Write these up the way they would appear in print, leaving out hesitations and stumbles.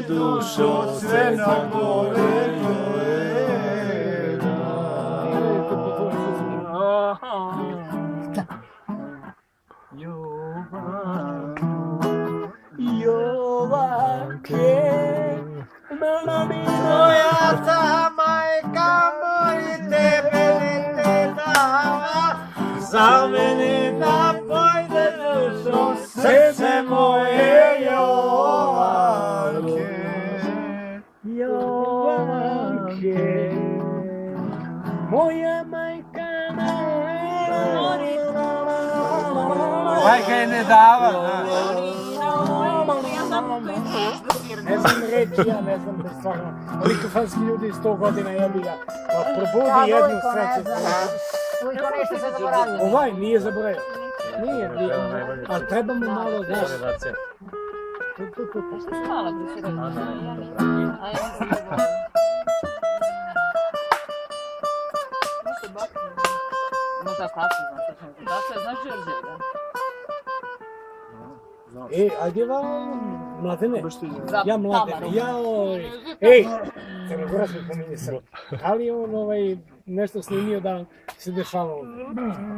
Dušo Crna Gore Jovanke moja ta majka moji tebe ne dala za mene da pojde dušo srce moje Jovanke Jovanke, moja majka majka je ne dava, ne znam reći, ja ne znam da stvarno, likofanski ljudi 100 godina jebi ga, probudi jednu sreću. Ovaj nije zaboravio, nije, ali treba mu malo znaš. Malo bi se rekao. Možda kafu, znaš Đorđe? Ajde vam, Mladene, ja Mladene, jaoj, ej, Crnogora smo pominje Srb, da li on nešto snimio da se dešava ovdje?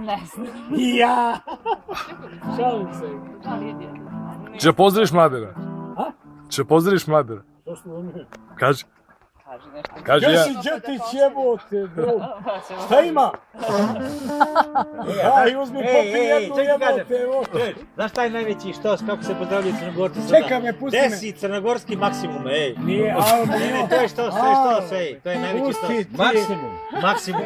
Ne znam. Ja, šalim se. Če pozdraviš Mladena? A? Če pozdraviš Mladena? Što smo oni? Kaži. Kaži nešto. Kaži ja. Gdje si Đetić jebote, bro? Šta ima? Aj, uzmi popi jednu jebote, evo. Znaš taj najveći štos, kako se pozdravljaju Crnogorci sada? Čekaj me, pusti me. Desi crnogorski maksimum, ej. Nije, ali Ne, to je štos, to je štos, ej. To je najveći pusti štos. ti. Maksimum.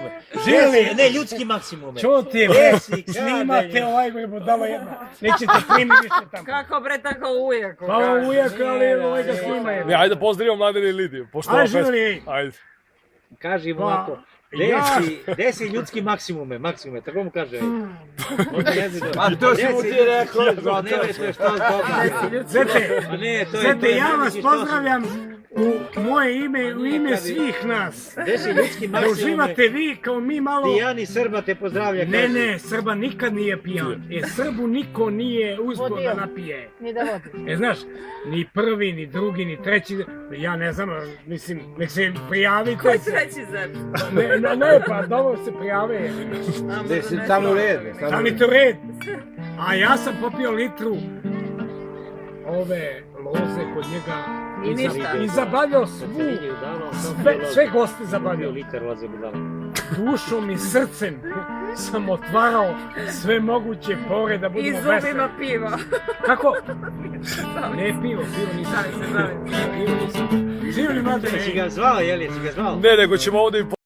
Živjeli. Ne, ljudski maksimum, ej. Čuti, Desi, snimate ovaj budala jedna. Nećete primi više tamo. Kako bre tako ujak? Pa ujak, ali ovaj ga snima je. Ajde pozdravimo Mladena i Lidiju. Ajde, živjeli, ej. Ajde. Kaži mu Pa, ovako. Desi ljudski maksimume, tako mu kaže, ej. A to si mu ti rekao. Ne, to je štos dobro. Zete, ja vas pozdravljam u moje ime i u ime svih nas. Desi ljudski Da maksimume. uživate vi kao mi malo... Pijani Srba te pozdravlja. Ne, Srba nikad nije pijan. Srbu niko nije uspio da napije. Ni da vodi. Znaš, ni prvi, ni drugi, ni treći, ja ne znam, mislim, nek se prijavite. Koji treći zem? Ne, pa dobro se prijave. Tamo u red. Stanite u red. A ja sam popio litru ove loze kod njega I ništa. i zabavljao sve goste zabavljao. Liter loze budala. Dušom i srcem sam otvarao sve moguće pore da I budemo veseli. zubima piva. Kako? Ne pivo nisam. Pivo nisam. Živjeli Mladene. Si ga zvao, jel? Si ga zvao? Ne, nego ćemo ovdje i